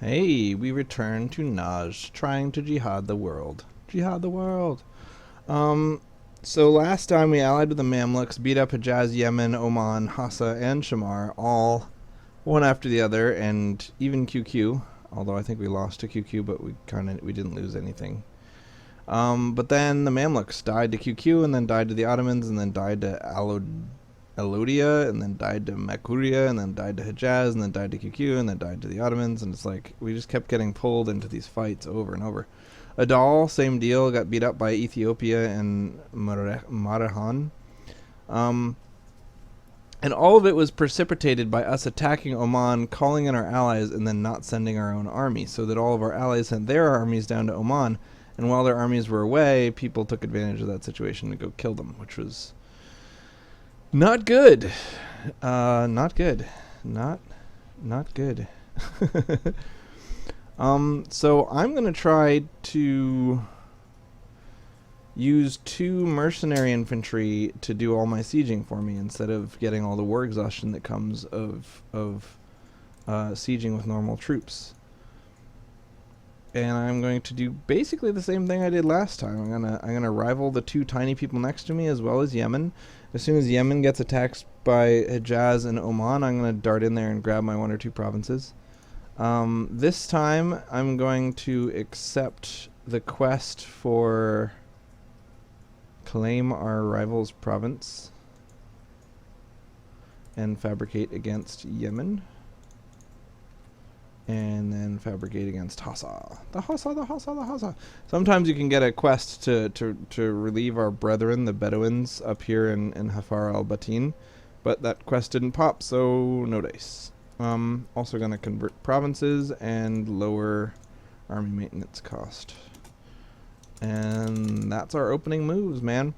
Hey, we return to Najd, trying to jihad the world. Jihad the world. Um, so last time we allied with the Mamluks, beat up Hejaz, Yemen, Oman, Hassa, and Shamar, all one after the other, and even QQ. Although I think we lost to QQ, but we didn't lose anything. But then the Mamluks died to QQ, and then died to the Ottomans, and then died to Alodia, and then died to Makuria, and then died to Hejaz, and then died to QQ, and then died to the Ottomans, and it's like we just kept getting pulled into these fights over and over. Adal, same deal, got beat up by Ethiopia and Marahan. Um, and all of it was precipitated by us attacking Oman, calling in our allies, and then not sending our own army, so that all of our allies sent their armies down to Oman, and while their armies were away, people took advantage of that situation to go kill them, which was not good. Not good. Not good. So I'm gonna try to use 2 mercenary infantry to do all my sieging for me instead of getting all the war exhaustion that comes of sieging with normal troops. And I'm going to do basically the same thing I did last time. I'm gonna rival the 2 tiny people next to me as well as Yemen. As soon as Yemen gets attacked by Hejaz and Oman, I'm gonna dart in there and grab my 1 or 2 provinces. This time I'm going to accept the quest for claim our rival's province and fabricate against Yemen. And then fabricate against Hassa. The Hassa. Sometimes you can get a quest to relieve our brethren, the Bedouins, up here in Hafar al-Batin. But that quest didn't pop, so no dice. Also going to convert provinces and lower army maintenance cost. And that's our opening moves, man.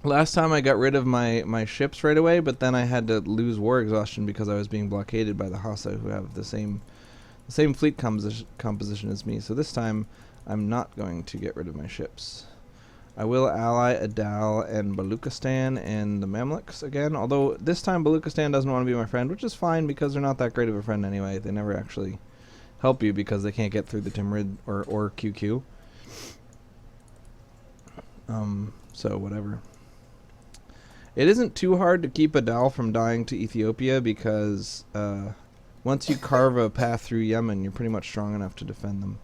Last time I got rid of my ships right away, but then I had to lose war exhaustion because I was being blockaded by the Hassa, who have the same fleet composition as me. So this time I'm not going to get rid of my ships. I will ally Adal and Baluchistan and the Mamluks again, although this time Baluchistan doesn't want to be my friend, which is fine because they're not that great of a friend anyway. They never actually help you because they can't get through the Timrid or QQ. So whatever. It isn't too hard to keep Adal from dying to Ethiopia because once you carve a path through Yemen, you're pretty much strong enough to defend them.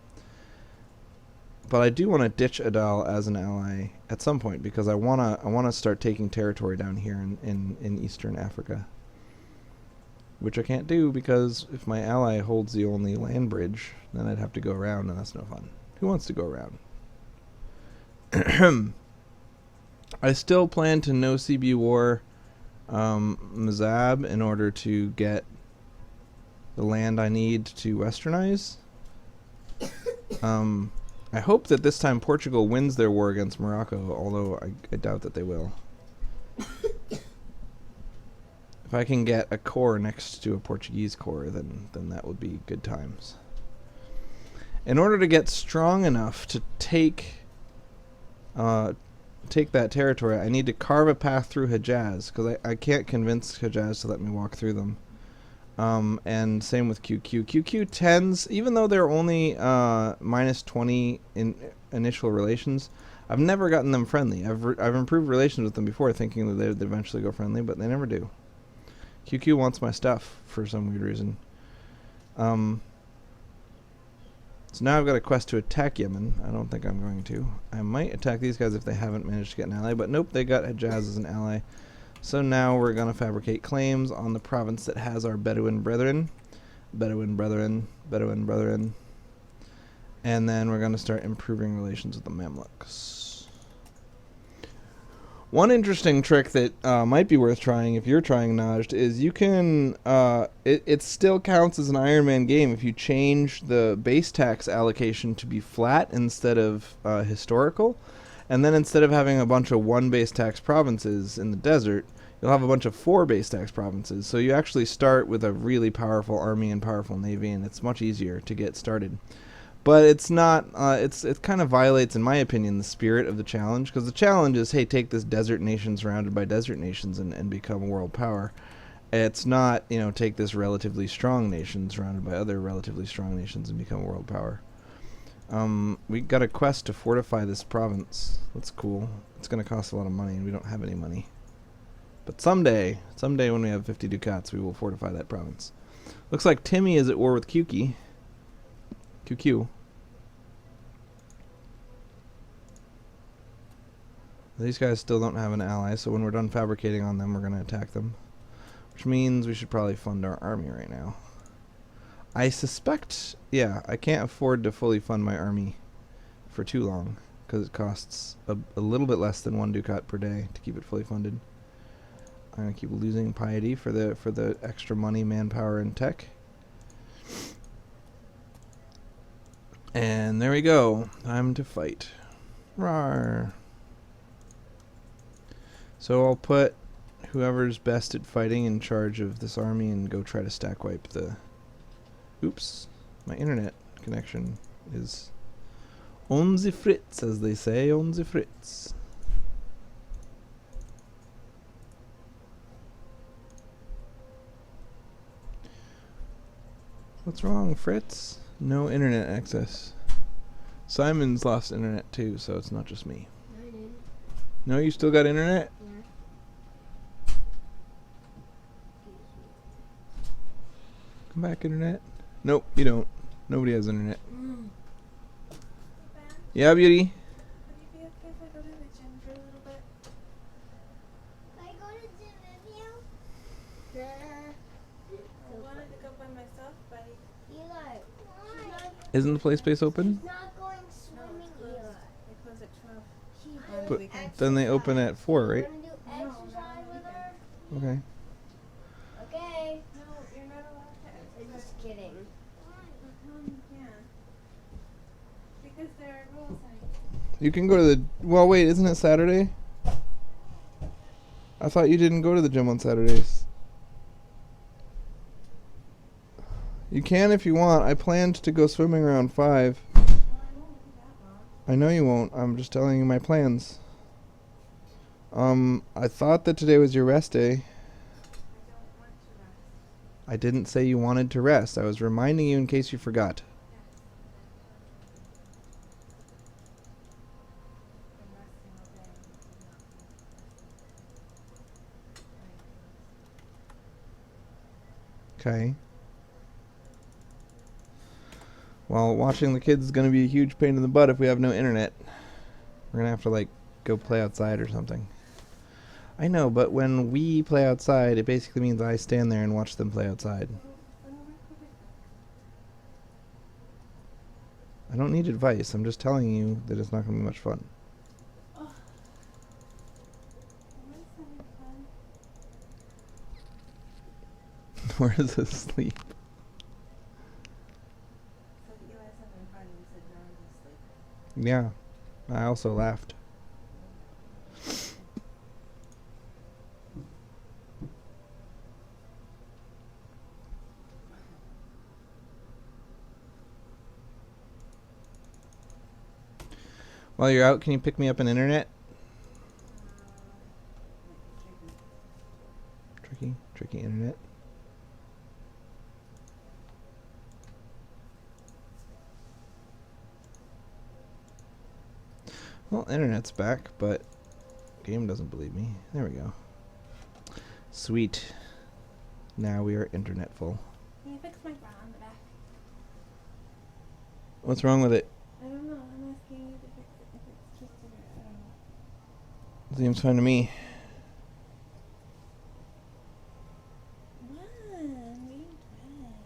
But I do want to ditch Adal as an ally at some point because I wanna start taking territory down here in Eastern Africa, which I can't do because if my ally holds the only land bridge, then I'd have to go around, and that's no fun. Who wants to go around? I still plan to no CB war Mazab in order to get the land I need to westernize. I hope that this time Portugal wins their war against Morocco, although I doubt that they will. If I can get a corps next to a Portuguese corps, then that would be good times. In order to get strong enough to take that territory, I need to carve a path through Hejaz, because I can't convince Hejaz to let me walk through them. And same with QQ. QQ tends, even though they're only minus 20 in initial relations, I've never gotten them friendly. I've improved relations with them before, thinking that they would eventually go friendly, but they never do. QQ wants my stuff for some weird reason. So now I've got a quest to attack Yemen. I don't think I'm going to. I might attack these guys if they haven't managed to get an ally, but nope, they got Hejaz as an ally. So now we're going to fabricate claims on the province that has our Bedouin brethren. Bedouin brethren. And then we're going to start improving relations with the Mamluks. One interesting trick that might be worth trying if you're trying Najd is you can, it still counts as an Iron Man game if you change the base tax allocation to be flat instead of historical. And then instead of having a bunch of 1 base tax provinces in the desert, you'll have a bunch of 4 base tax provinces. So you actually start with a really powerful army and powerful navy, and it's much easier to get started. But it's not, it kind of violates, in my opinion, the spirit of the challenge, because the challenge is, hey, take this desert nation surrounded by desert nations and become a world power. It's not, you know, take this relatively strong nation surrounded by other relatively strong nations and become a world power. We got a quest to fortify this province. That's cool. It's going to cost a lot of money, and we don't have any money. But someday when we have 50 ducats, we will fortify that province. Looks like Timmy is at war with QQ. These guys still don't have an ally, so when we're done fabricating on them, we're going to attack them. Which means we should probably fund our army right now. I suspect, yeah, I can't afford to fully fund my army for too long, because it costs a little bit less than 1 ducat per day to keep it fully funded. I'm going to keep losing piety for the extra money, manpower, and tech. And there we go. Time to fight. Rawr. So I'll put whoever's best at fighting in charge of this army and go try to stack wipe the... Oops. My internet connection is on the fritz, as they say, on the fritz. What's wrong, Fritz? No internet access. Simon's lost internet too, so it's not just me. No, I didn't. No, you still got internet? Yeah. Come back, internet. Nope, you don't. Nobody has internet. Yeah, beauty. Would you be okay if I go to the gym for a little bit? Can I go to the gym with you? Yeah. I wanted to go by myself, but Eli, why? Isn't the play space open? She's not going swimming, closed. Eli. They close at 12. She's On doing the But weekend. then they open at 4, right? Want to do No, not exercise on the with her? Okay. Okay. No, you're not allowed to I'm exercise. just kidding. You can. Because there are rules on it. You can go to the... Well, wait, isn't it Saturday? I thought you didn't go to the gym on Saturdays. You can if you want. I planned to go swimming around 5. Well, I won't be that long. I know you won't. I'm just telling you my plans. I thought that today was your rest day. I don't want to rest. I didn't say you wanted to rest. I was reminding you in case you forgot. Been resting all day. Okay. Well, watching the kids is going to be a huge pain in the butt if we have no internet. We're going to have to, like, go play outside or something. I know, but when we play outside, it basically means I stand there and watch them play outside. I don't need advice. I'm just telling you that it's not going to be much fun. Am I having fun? Where's asleep? So Eli's having fun. You said no one's asleep. Yeah. I also laughed. While you're out, can you pick me up an internet? Tricky internet. Well, internet's back, but game doesn't believe me. There we go. Sweet. Now we are internetful. Can you fix my bra on the back? What's wrong with it? I don't know. I'm asking you to fix it if it's twisted or I don't know. Seems fine to me. What? We dress.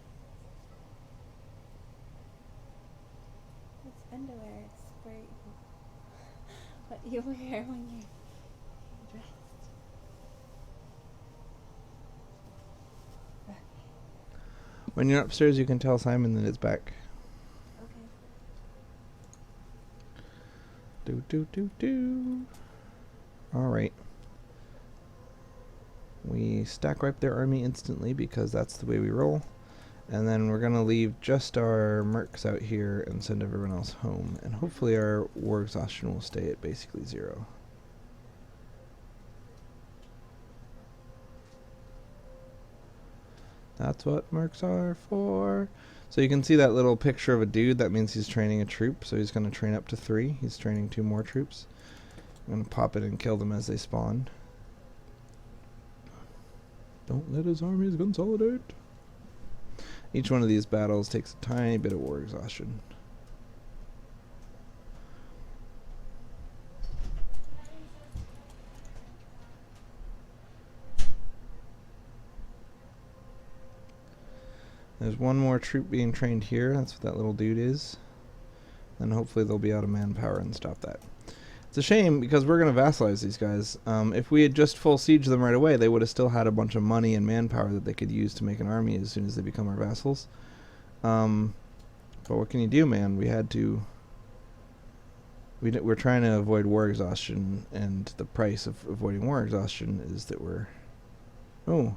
It's underwear. It's where what you wear when you're dressed. When you're upstairs, you can tell Simon that it's back. Okay. Do. Alright. We stack wipe their army instantly because that's the way we roll. And then we're going to leave just our mercs out here and send everyone else home. And hopefully our war exhaustion will stay at basically 0. That's what mercs are for. So you can see that little picture of a dude. That means he's training a troop. So he's going to train up to 3. He's training 2 more troops. I'm going to pop it and kill them as they spawn. Don't let his armies consolidate. Each one of these battles takes a tiny bit of war exhaustion. There's one more troop being trained here. That's what that little dude is. Then hopefully they'll be out of manpower and stop that. It's a shame because we're going to vassalize these guys. If we had just full siege them right away, they would have still had a bunch of money and manpower that they could use to make an army as soon as they become our vassals. But what can you do, man? We had to... We're trying to avoid war exhaustion, and the price of avoiding war exhaustion is that we're... Oh,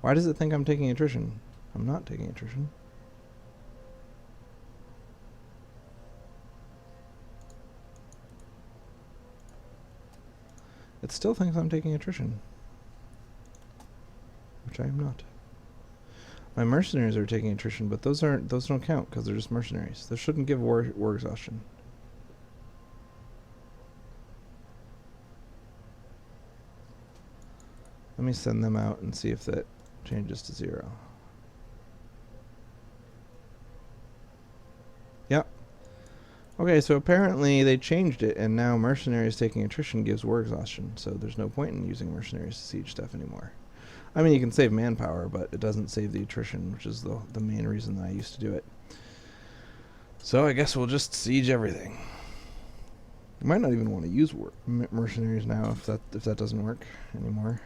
why does it think I'm taking attrition? I'm not taking attrition. It still thinks I'm taking attrition, which I am not. My mercenaries are taking attrition, but those don't count because they're just mercenaries. They shouldn't give war exhaustion. Let me send them out and see if that changes to 0. Yep. Okay, so apparently they changed it, and now mercenaries taking attrition gives war exhaustion, so there's no point in using mercenaries to siege stuff anymore. I mean, you can save manpower, but it doesn't save the attrition, which is the main reason that I used to do it. So I guess we'll just siege everything. I might not even want to use mercenaries now if that doesn't work anymore.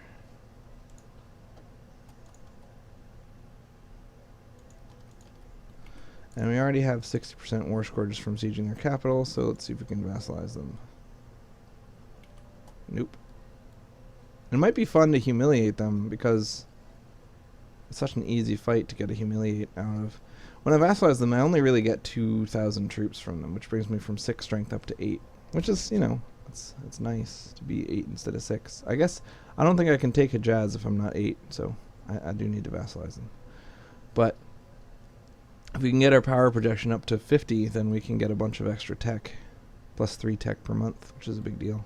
And we already have 60% war score just from sieging their capital, so let's see if we can vassalize them. Nope. It might be fun to humiliate them because it's such an easy fight to get a humiliate out of. When I vassalize them, I only really get 2,000 troops from them, which brings me from 6 strength up to 8, which is, you know, it's nice to be 8 instead of 6. I guess I don't think I can take Hejaz if I'm not 8, so I do need to vassalize them. But if we can get our power projection up to 50, then we can get a bunch of extra tech, plus 3 tech per month, which is a big deal.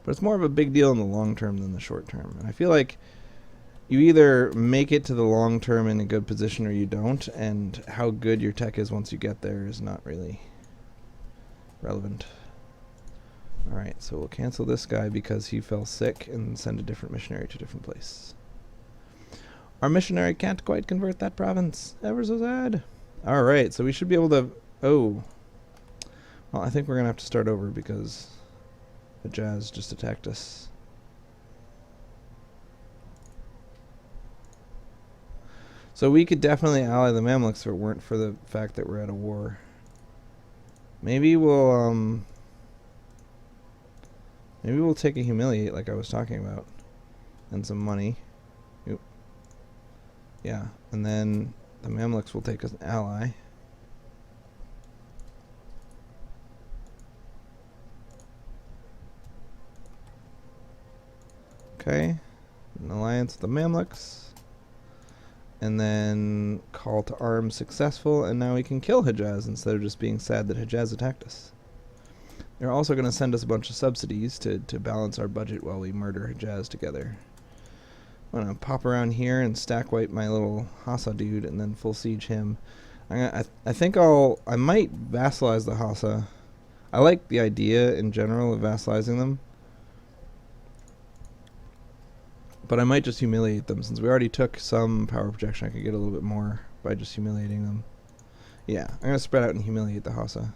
But it's more of a big deal in the long term than the short term. And I feel like you either make it to the long term in a good position or you don't, and how good your tech is once you get there is not really relevant. Alright, so we'll cancel this guy because he fell sick and send a different missionary to a different place. Our missionary can't quite convert that province. Ever so sad. Alright, so we should be able to... Oh. Well, I think we're going to have to start over because the Jazz just attacked us. So we could definitely ally the Mamluks if it weren't for the fact that we're at a war. Maybe we'll take a humiliate like I was talking about. And some money. Oop. Yeah, and then the Mamluks will take us an ally. Okay, an alliance with the Mamluks. And then call to arms successful, and now we can kill Hejaz instead of just being sad that Hejaz attacked us. They're also going to send us a bunch of subsidies to balance our budget while we murder Hejaz together. I'm going to pop around here and stack wipe my little Hassa dude and then full siege him. I think I might vassalize the Hassa. I like the idea in general of vassalizing them. But I might just humiliate them since we already took some power projection. I could get a little bit more by just humiliating them. Yeah, I'm going to spread out and humiliate the Hassa.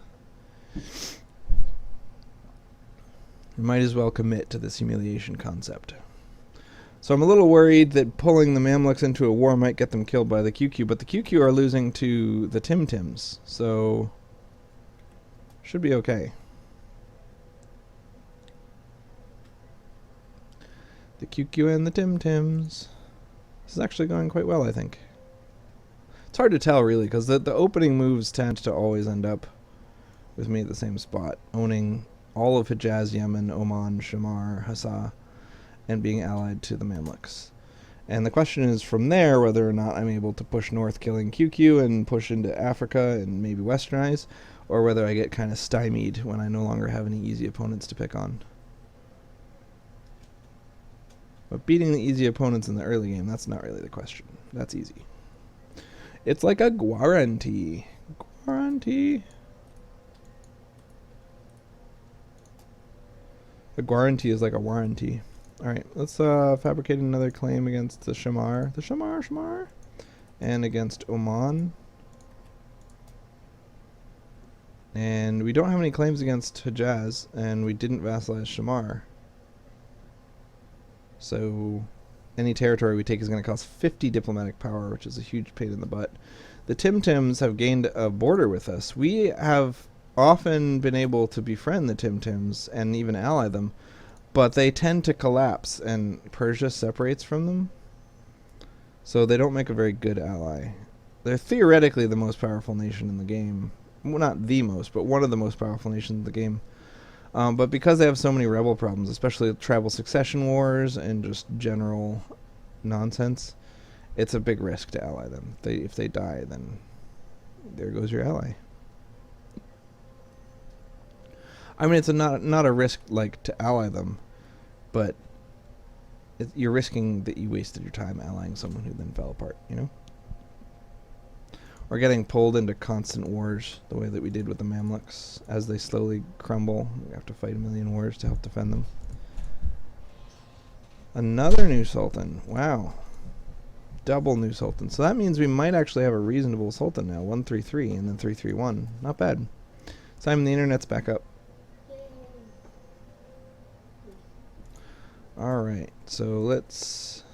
We might as well commit to this humiliation concept. So I'm a little worried that pulling the Mamluks into a war might get them killed by the QQ, but the QQ are losing to the Tim Tims, so should be okay. The QQ and the Tim Tims. This is actually going quite well, I think. It's hard to tell, really, because the opening moves tend to always end up with me at the same spot, owning all of Hejaz, Yemen, Oman, Shamar, Hassa, and being allied to the Mamluks. And the question is from there whether or not I'm able to push north, killing QQ, and push into Africa and maybe westernize, or whether I get kind of stymied when I no longer have any easy opponents to pick on. But beating the easy opponents in the early game, that's not really the question. That's easy. It's like a guarantee. Guarantee. A guarantee is like a warranty. Alright, let's fabricate another claim against the Shamar. The Shamar. And against Oman. And we don't have any claims against Hejaz, and we didn't vassalize Shamar. So any territory we take is going to cost 50 diplomatic power, which is a huge pain in the butt. The Tim-Tims have gained a border with us. We have often been able to befriend the Tim-Tims and even ally them, but they tend to collapse, and Persia separates from them. So they don't make a very good ally. They're theoretically the most powerful nation in the game. Well, not the most, but one of the most powerful nations in the game. But because they have so many rebel problems, especially tribal succession wars and just general nonsense, it's a big risk to ally them. If they die, then there goes your ally. I mean, it's not a risk like to ally them, but you're risking that you wasted your time allying someone who then fell apart, you know? Or getting pulled into constant wars, the way that we did with the Mamluks. As they slowly crumble, we have to fight a million wars to help defend them. Another new sultan. Wow. Double new sultan. So that means we might actually have a reasonable sultan now. 133 and then 331. Not bad. Simon, the internet's back up. Alright, so let's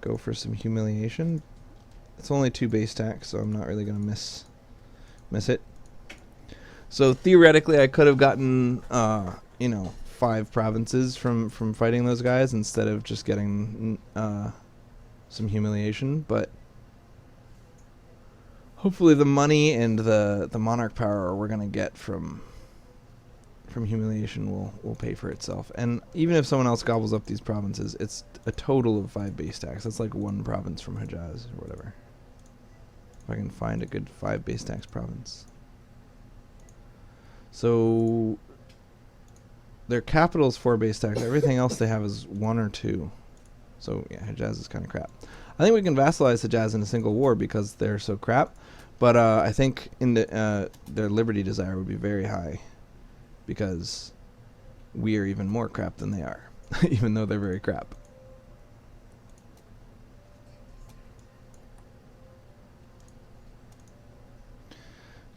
go for some humiliation. It's only 2 base stacks, so I'm not really going to miss it. So theoretically, I could have gotten, 5 provinces from fighting those guys instead of just getting some humiliation. But hopefully, the money and the monarch power we're going to get from humiliation will pay for itself. And even if someone else gobbles up these provinces, it's a total of 5 base stacks. That's like 1 province from Hejaz or whatever. If I can find a good 5 base tax province. So their capital is 4 base tax. Everything else they have is 1 or 2. So yeah, Hejaz is kind of crap. I think we can vassalize Hejaz in a single war because they're so crap. But I think in their liberty desire would be very high because we are even more crap than they are, even though they're very crap.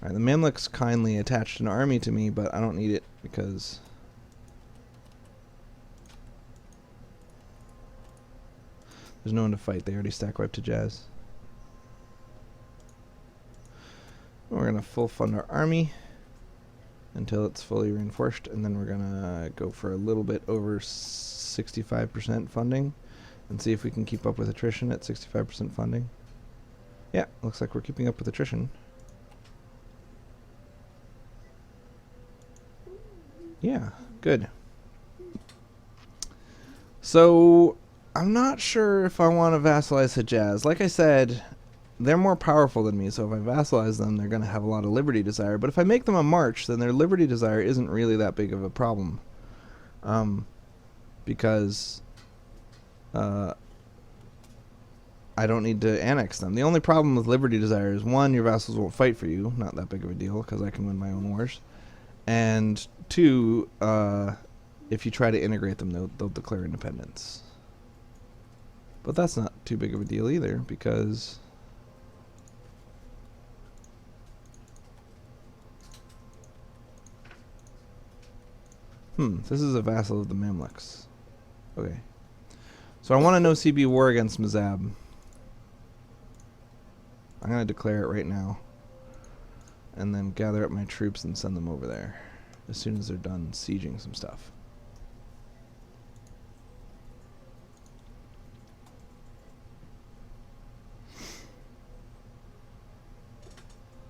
Alright, the Mamluks kindly attached an army to me, but I don't need it because there's no one to fight. They already stack wiped Hejaz. We're going to full fund our army until it's fully reinforced, and then we're going to go for a little bit over 65% funding and see if we can keep up with attrition at 65% funding. Yeah, looks like we're keeping up with attrition. Yeah, good. So, I'm not sure if I want to vassalize Hejaz. Like I said, they're more powerful than me, so if I vassalize them, they're going to have a lot of liberty desire. But if I make them a march, then their liberty desire isn't really that big of a problem. Because I don't need to annex them. The only problem with liberty desire is, 1, your vassals won't fight for you. Not that big of a deal, because I can win my own wars. And 2, if you try to integrate them, they'll declare independence. But that's not too big of a deal either, because this is a vassal of the Mamluks. Okay. So I want to know CB war against Mazab. I'm going to declare it right now. And then gather up my troops and send them over there as soon as they're done sieging some stuff.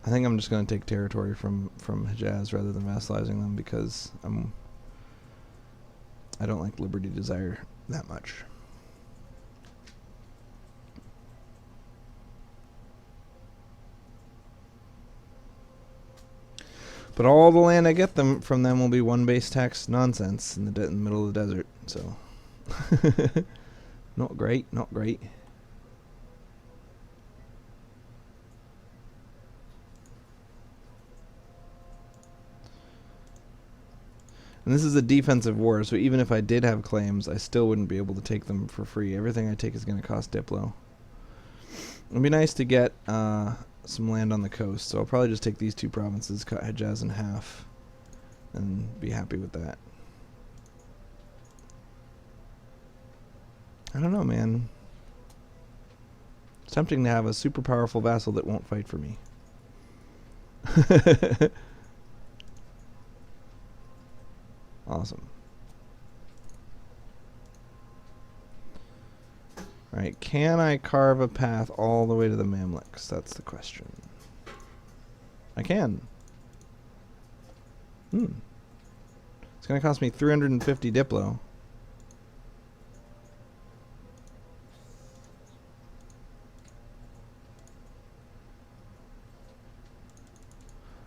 I think I'm just going to take territory from Hejaz rather than vassalizing them because I don't like liberty desire that much. But all the land I get from them will be one base tax nonsense in the middle of the desert. So, not great, not great. And this is a defensive war, so even if I did have claims, I still wouldn't be able to take them for free. Everything I take is going to cost Diplo. It'd be nice to get some land on the coast, so I'll probably just take these two provinces, cut Hejaz in half, and be happy with that. I don't know, man. It's tempting to have a super powerful vassal that won't fight for me. Awesome. Alright, can I carve a path all the way to the Mamluks? That's the question. I can. It's going to cost me 350 Diplo.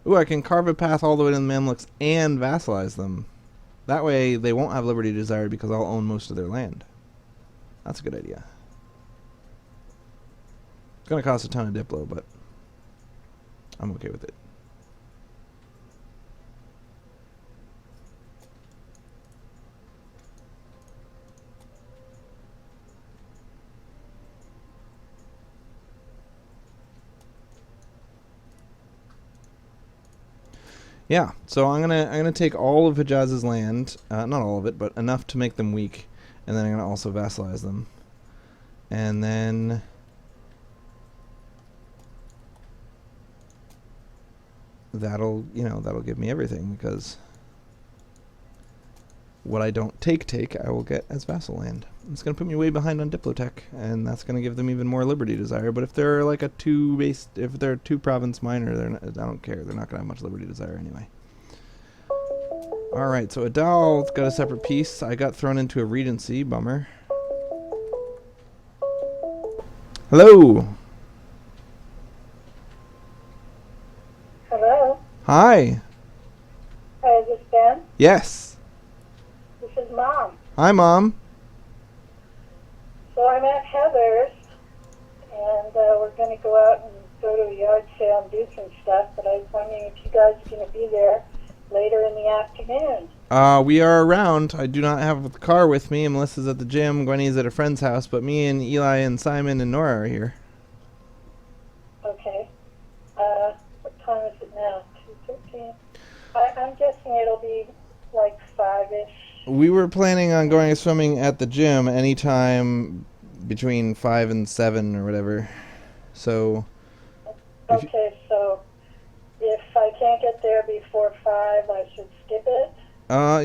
Ooh, I can carve a path all the way to the Mamluks and vassalize them. That way they won't have liberty desired because I'll own most of their land. That's a good idea. It's going to cost a ton of Diplo, but I'm okay with it. Yeah, so I'm gonna take all of Hejaz's land, not all of it, but enough to make them weak, and then I'm gonna also vassalize them, and then that'll give me everything, because what I don't take I will get as vassal land. It's gonna put me way behind on Diplotech, and that's gonna give them even more liberty desire. But if they're like if they're a 2-province minor, I don't care. They're not gonna have much liberty desire anyway. All right, so Adal's got a separate piece. I got thrown into a regency. Bummer. Hello. Hello. Hi. Hi, is this Ben? Yes. This is Mom. Hi, Mom. So I'm at Heather's, and we're going to go out and go to a yard sale and do some stuff, but I was wondering if you guys are going to be there later in the afternoon. We are around. I do not have the car with me. Melissa's at the gym. Gwenny's at a friend's house, but me and Eli and Simon and Nora are here. Okay. What time is it now? 2:13? I'm guessing it'll be like 5-ish. We were planning on going swimming at the gym anytime between 5 and 7 or whatever. So. Okay, so if I can't get there before 5, I should skip it?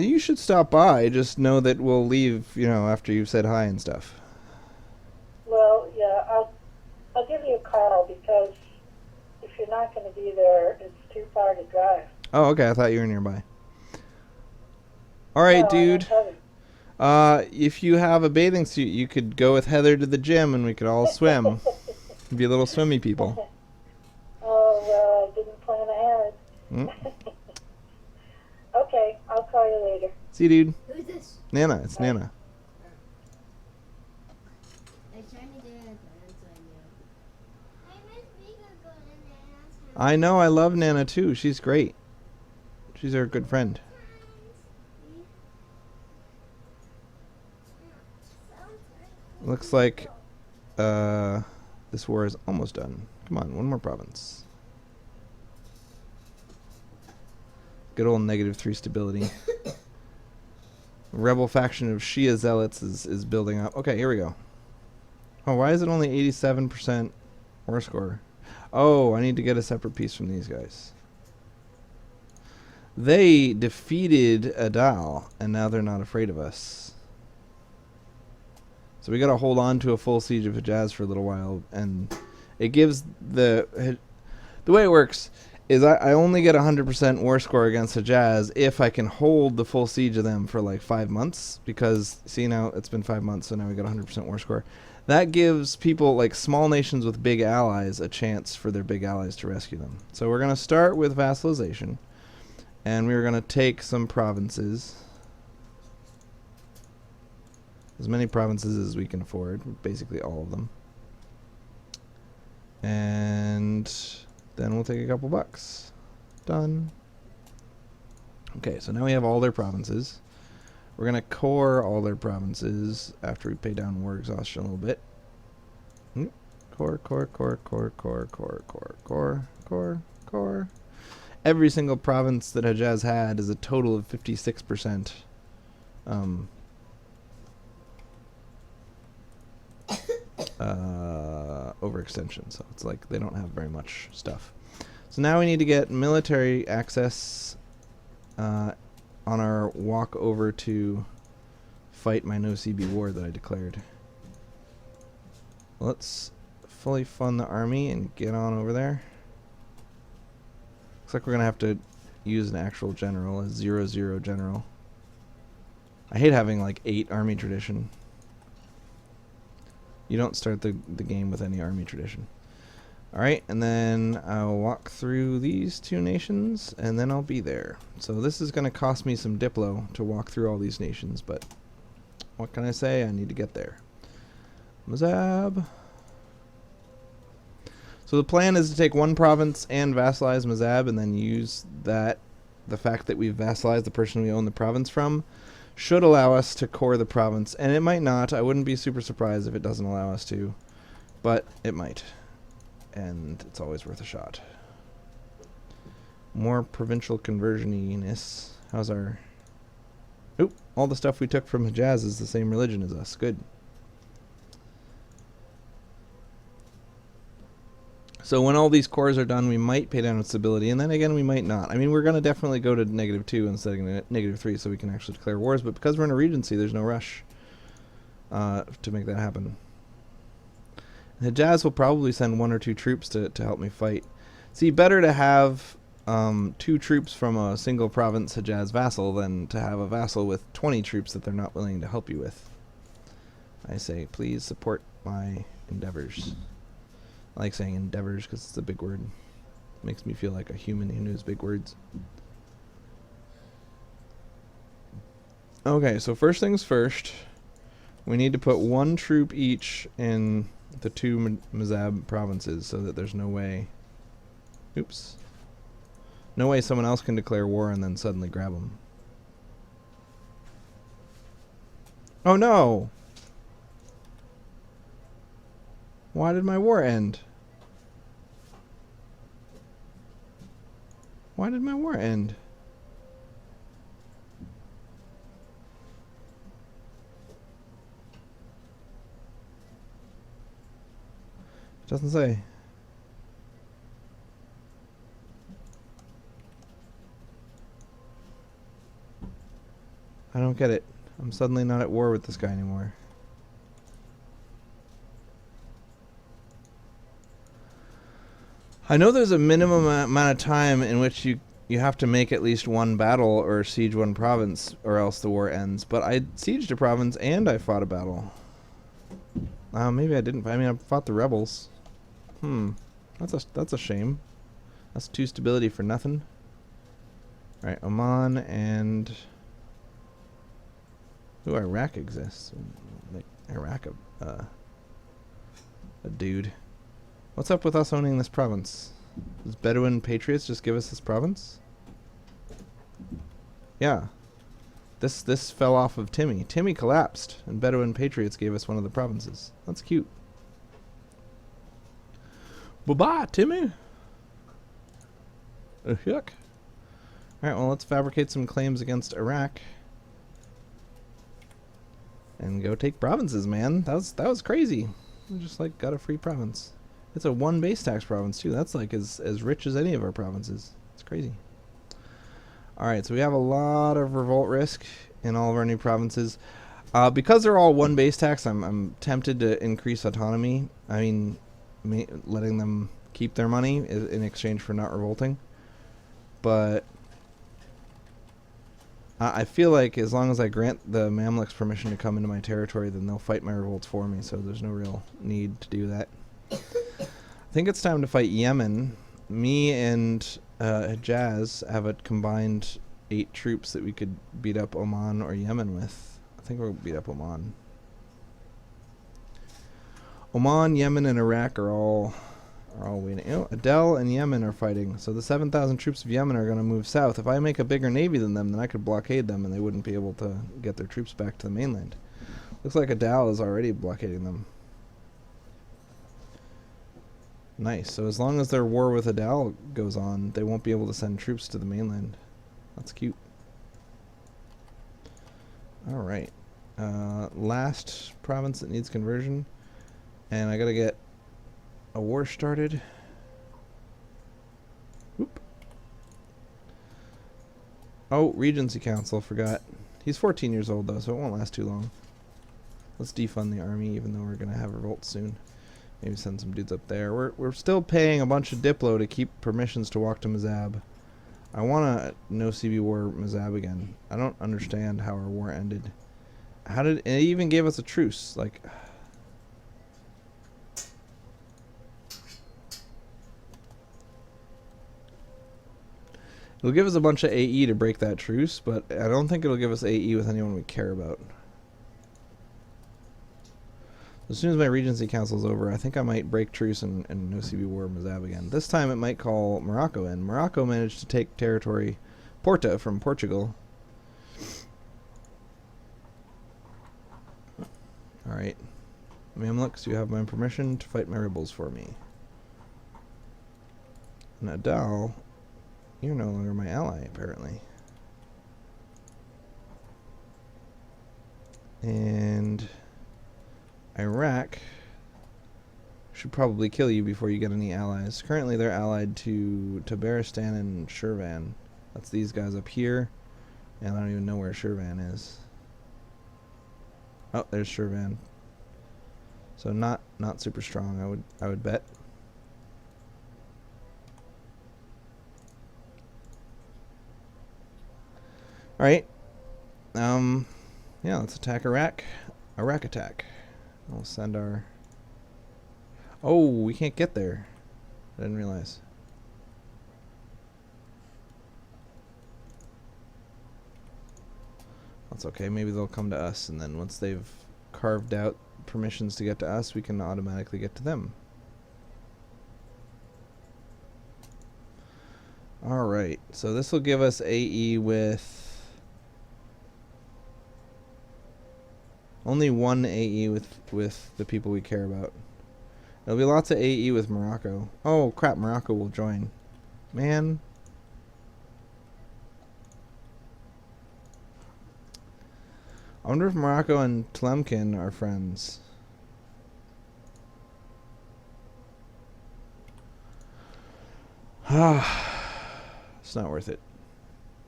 You should stop by. Just know that we'll leave, after you've said hi and stuff. Well, yeah, I'll give you a call, because if you're not going to be there, it's too far to drive. Oh, okay. I thought you were nearby. All right, No, dude. I'm If you have a bathing suit, you could go with Heather to the gym and we could all swim. Be little swimmy people. Oh, well, I didn't plan ahead. Okay, I'll call you later. See you, dude. Who's this? Nana. It's Nana. I'm trying to do it, but it's on you. I miss Vika going in Nana's house. I know. I love Nana, too. She's great. She's our good friend. Looks like this war is almost done. Come on, one more province. Good old -3 stability. Rebel faction of Shia zealots is building up. Okay, here we go. Oh, why is it only 87% war score? Oh, I need to get a separate piece from these guys. They defeated Adal, and now they're not afraid of us. So we got to hold on to a full siege of Hejaz for a little while, and it gives the way it works is I only get 100% war score against Hejaz if I can hold the full siege of them for like 5 months, because see, now it's been 5 months, so now we got 100% war score. That gives people like small nations with big allies a chance for their big allies to rescue them. So we're going to start with vassalization. And we were going to take some provinces. As many provinces as we can afford. Basically all of them. And then we'll take a couple bucks. Done. Okay, so now we have all their provinces. We're going to core all their provinces after we pay down war exhaustion a little bit. Core, core, core, core, core, core, core, core, core, core. Every single province that Hejaz had is a total of 56%. Overextension, so it's like they don't have very much stuff. So now we need to get military access on our walk over to fight my no CB war that I declared. Let's fully fund the army and get on over there. Looks like we're gonna have to use an actual general, a 0-0 general. I hate having like 8 army tradition. You don't start the game with any army tradition. Alright, and then I'll walk through these 2 nations, and then I'll be there. So this is going to cost me some Diplo to walk through all these nations, but what can I say? I need to get there. Mazab. So the plan is to take 1 province and vassalize Mazab, and then use that, the fact that we've vassalized the person we own the province from, should allow us to core the province, and it might not. I wouldn't be super surprised if it doesn't allow us to, but it might, and it's always worth a shot. More provincial conversion-iness. How's our... Oop, all the stuff we took from Hejaz is the same religion as us. Good. So when all these cores are done, we might pay down with stability, and then again we might not. I mean, we're going to definitely go to -2 instead of -3 so we can actually declare wars, but because we're in a regency, there's no rush to make that happen. Hejaz will probably send 1 or 2 troops to help me fight. See, better to have 2 troops from a single province Hejaz vassal than to have a vassal with 20 troops that they're not willing to help you with. I say, please support my endeavors. I like saying endeavors because it's a big word. It makes me feel like a human who knows big words. Okay, so first things first, we need to put 1 troop each in the 2 Mazab provinces so that there's no way... Oops. No way someone else can declare war and then suddenly grab them. Oh no! Why did my war end? Why did my war end? It doesn't say. I don't get it. I'm suddenly not at war with this guy anymore. I know there's a minimum amount of time in which you have to make at least 1 battle or siege 1 province or else the war ends, but I sieged a province and I fought a battle. Maybe I didn't. I mean, I fought the rebels. That's a shame. That's 2 stability for nothing. Alright, Oman and... Ooh, Iraq exists. Like, Iraq, a dude. What's up with us owning this province? Does Bedouin Patriots just give us this province? Yeah. This fell off of Timmy. Timmy collapsed, and Bedouin Patriots gave us one of the provinces. That's cute. Bye-bye, Timmy! Yuck. Alright, well, let's fabricate some claims against Iraq. And go take provinces, man. That was crazy. We just, like, got a free province. It's a 1 base tax province, too. That's, like, as rich as any of our provinces. It's crazy. Alright, so we have a lot of revolt risk in all of our new provinces. Because they're all 1 base tax, I'm tempted to increase autonomy. I mean, letting them keep their money in exchange for not revolting. But I feel like as long as I grant the Mamluks permission to come into my territory, then they'll fight my revolts for me, so there's no real need to do that. I think it's time to fight Yemen. Me and Hijaz have a combined 8 troops that we could beat up Oman or Yemen with. I think we'll beat up Oman. Oman, Yemen, and Iraq are all winning. You know, Adel and Yemen are fighting, so the 7,000 troops of Yemen are going to move south. If I make a bigger navy than them, then I could blockade them, and they wouldn't be able to get their troops back to the mainland. Looks like Adel is already blockading them. Nice. So as long as their war with Adel goes on, they won't be able to send troops to the mainland. That's cute. All right. Last province that needs conversion. And I gotta get a war started. Whoop. Oh, Regency Council, forgot. He's 14 years old though, so it won't last too long. Let's defund the army, even though we're gonna have revolts soon. Maybe send some dudes up there. We're still paying a bunch of Diplo to keep permissions to walk to Mazab. I wanna no CB war Mazab again. I don't understand how our war ended. How did it even gave us a truce? Like, it'll give us a bunch of AE to break that truce, but I don't think it'll give us AE with anyone we care about. As soon as my Regency Council is over, I think I might break truce and no CB war Mazab again. This time it might call Morocco in. Morocco managed to take territory, Porta, from Portugal. Alright. Mamluks, you have my permission to fight my rebels for me. Nadal, you're no longer my ally, apparently. And Iraq should probably kill you before you get any allies. Currently they're allied to Tabaristan and Shirvan. That's these guys up here. And I don't even know where Shirvan is. Oh, there's Shirvan. So not super strong, I would bet. Alright. Yeah, let's attack Iraq. Iraq attack. We'll send our... Oh, we can't get there. I didn't realize. That's okay. Maybe they'll come to us, and then once they've carved out permissions to get to us, we can automatically get to them. Alright, so this will give us AE with... Only one AE with the people we care about. There'll be lots of AE with Morocco. Oh crap, Morocco will join. Man. I wonder if Morocco and Tlemcen are friends. It's not worth it.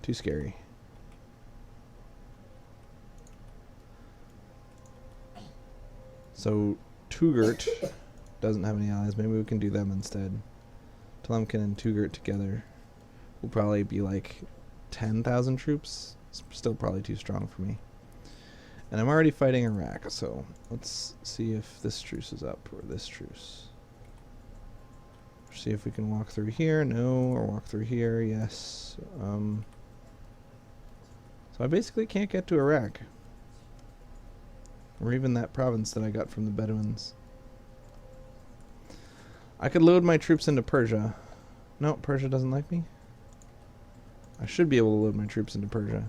Too scary. So Tugert doesn't have any allies. Maybe we can do them instead. Tlemcen and Tugert together will probably be like 10,000 troops. It's still probably too strong for me. And I'm already fighting Iraq, so let's see if this truce is up or this truce. See if we can walk through here. No, or walk through here. Yes. So I basically can't get to Iraq. Or even that province that I got from the Bedouins. I could load my troops into Persia. No, Persia doesn't like me. I should be able to load my troops into Persia.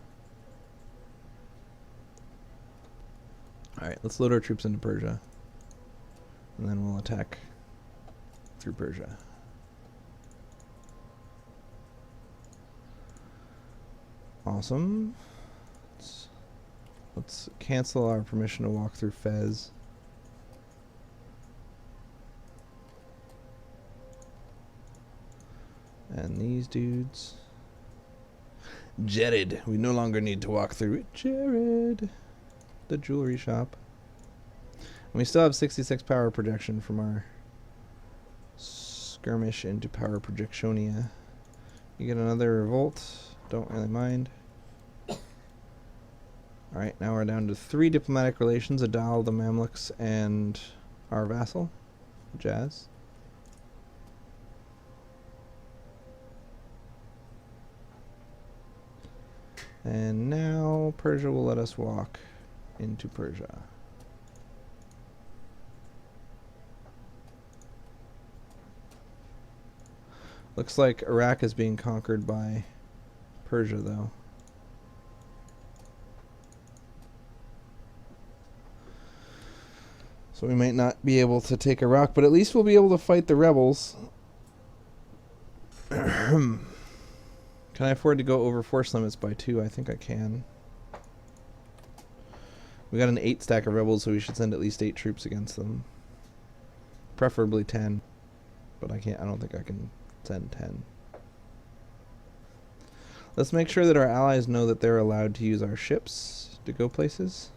Alright, let's load our troops into Persia. And then we'll attack through Persia. Awesome. Let's cancel our permission to walk through Fez. And these dudes. Jared. We no longer need to walk through it. Jared. The jewelry shop. And we still have 66 power projection from our skirmish into power projectionia. You get another revolt. Don't really mind. Alright, now we're down to 3 diplomatic relations. Adal, the Mamluks, and our vassal, Jazz. And now Persia will let us walk into Persia. Looks like Iraq is being conquered by Persia, though. So we might not be able to take Iraq, but at least we'll be able to fight the rebels. Can I afford to go over force limits by 2? I think I can. We got an 8 stack of rebels, so we should send at least 8 troops against them. Preferably 10. But I don't think I can send 10. Let's make sure that our allies know that they're allowed to use our ships to go places.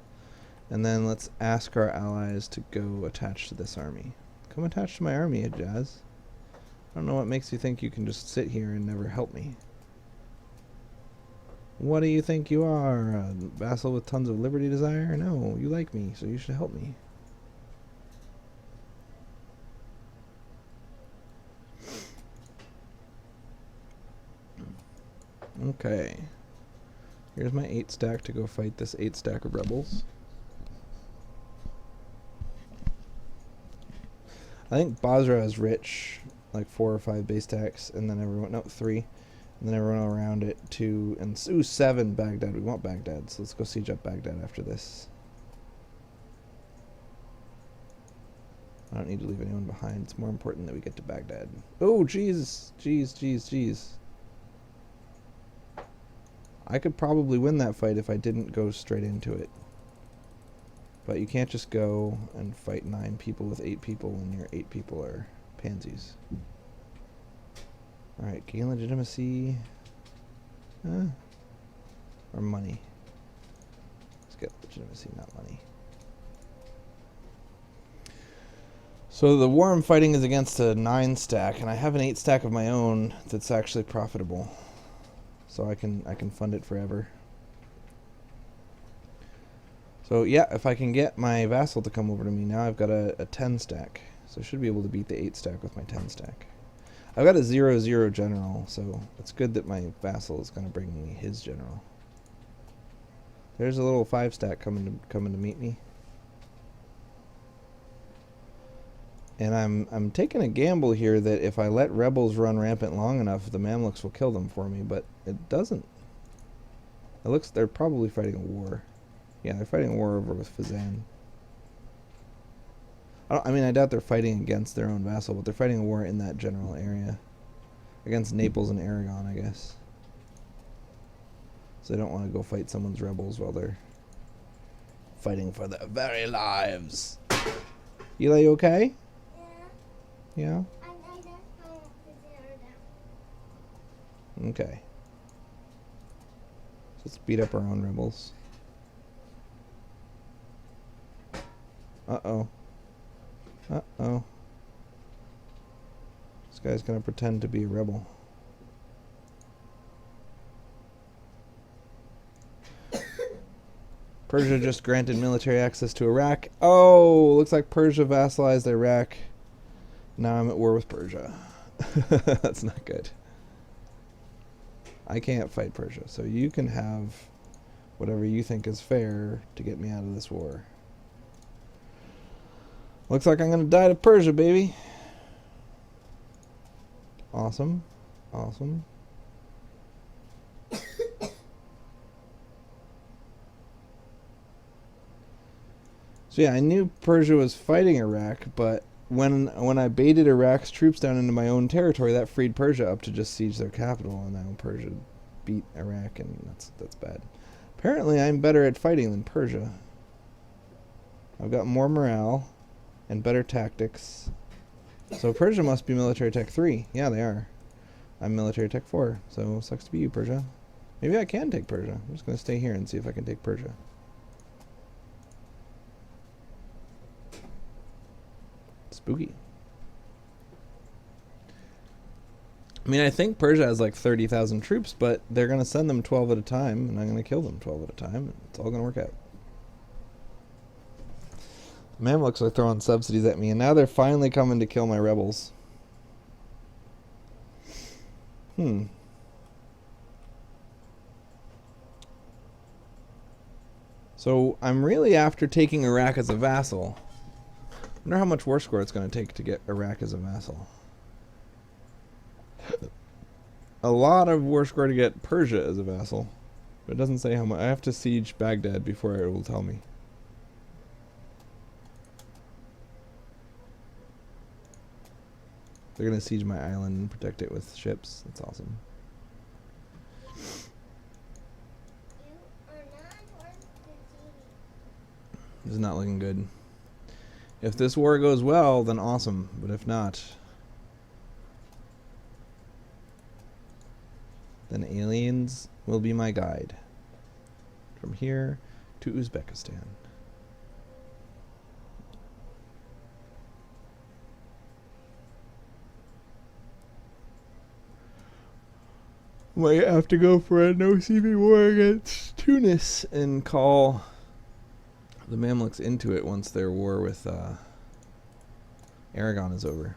And then let's ask our allies to go attach to this army. Come attach to my army, Jazz. I don't know what makes you think you can just sit here and never help me. What do you think you are? A vassal with tons of liberty desire? No, you like me, so you should help me. Okay. Here's my 8 stack to go fight this 8 stack of rebels. I think Basra is rich, like 4 or 5 base stacks, and then everyone, no, 3. And then everyone around it, 2, and 7 Baghdad. We want Baghdad, so let's go siege up Baghdad after this. I don't need to leave anyone behind. It's more important that we get to Baghdad. Oh, jeez. Jeez. I could probably win that fight if I didn't go straight into it. But you can't just go and fight 9 people with 8 people when your 8 people are pansies. Alright, gain legitimacy. Or money. Let's get legitimacy, not money. So the war I'm fighting is against a 9 stack, and I have an 8 stack of my own that's actually profitable. So I can fund it forever. So yeah, if I can get my vassal to come over to me, now I've got a 10 stack. So I should be able to beat the 8 stack with my 10 stack. I've got a 0-0 general, so it's good that my vassal is going to bring me his general. There's a little 5 stack coming to meet me. And I'm taking a gamble here that if I let rebels run rampant long enough, the Mamluks will kill them for me, but it doesn't. It looks they're probably fighting a war. Yeah, they're fighting a war over with Fazan. I mean, I doubt they're fighting against their own vassal, but they're fighting a war in that general area. Against Naples and Aragon, I guess. So they don't want to go fight someone's rebels while they're fighting for their very lives. Eli, you okay? Yeah? I just put the zero down. Okay. So let's beat up our own rebels. Uh-oh. Uh-oh. This guy's gonna pretend to be a rebel. Persia just granted military access to Iraq. Oh, looks like Persia vassalized Iraq. Now I'm at war with Persia. That's not good. I can't fight Persia, so you can have whatever you think is fair to get me out of this war. Looks like I'm gonna die to Persia, baby. Awesome. Awesome. So yeah, I knew Persia was fighting Iraq, but when I baited Iraq's troops down into my own territory, that freed Persia up to just siege their capital, and now Persia beat Iraq, and that's bad. Apparently, I'm better at fighting than Persia. I've got more morale and better tactics. So Persia must be military tech 3. Yeah, they are. I'm military tech 4, so sucks to be you, Persia. Maybe I can take Persia. I'm just going to stay here and see if I can take Persia. Spooky. I mean, I think Persia has like 30,000 troops, but they're going to send them 12 at a time, and I'm going to kill them 12 at a time, and it's all going to work out. Mamluks are throwing subsidies at me, and now they're finally coming to kill my rebels. So I'm really after taking Iraq as a vassal. I wonder how much war score it's going to take to get Iraq as a vassal. A lot of war score to get Persia as a vassal. But it doesn't say how much. I have to siege Baghdad before it will tell me. They're going to siege my island and protect it with ships. That's awesome. You are not worth the This is not looking good. If this war goes well, then awesome. But if not, then aliens will be my guide. From here to Uzbekistan. Might have to go for a no-CV war against Tunis and call the Mamluks into it once their war with Aragon is over.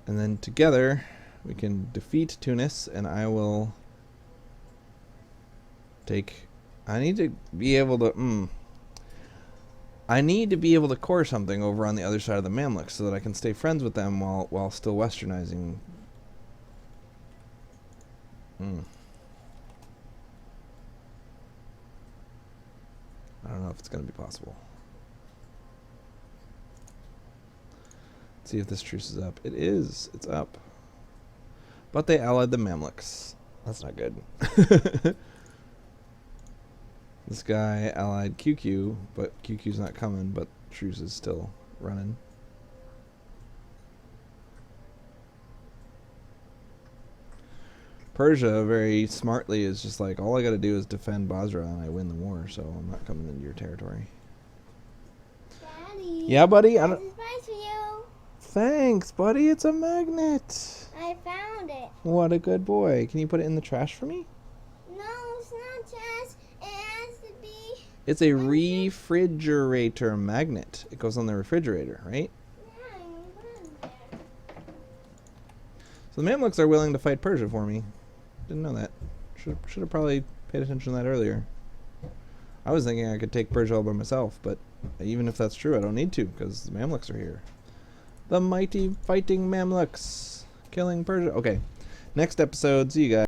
And then together we can defeat Tunis, and I will take... I need to be able to... I need to be able to core something over on the other side of the Mamluks so that I can stay friends with them while still westernizing. I don't know if it's going to be possible. Let's see if this truce is up. It is. It's up. But they allied the Mamluks. That's not good. This guy allied QQ, but QQ's not coming, but truce is still running. Persia very smartly is just like, all I gotta do is defend Basra and I win the war, so I'm not coming into your territory. Daddy. Yeah, buddy? I This don't... is nice for you. Thanks, buddy. It's a magnet. I found it. What a good boy. Can you put it in the trash for me? No, it's not just. It has to be. It's a refrigerator magnet. It goes on the refrigerator, right? Yeah, you put it in there. So the Mamluks are willing to fight Persia for me. Didn't know that. Should have probably paid attention to that earlier. I was thinking I could take Persia all by myself, but even if that's true, I don't need to, because the Mamluks are here. The mighty fighting Mamluks killing Persia. Okay, next episode. See you guys.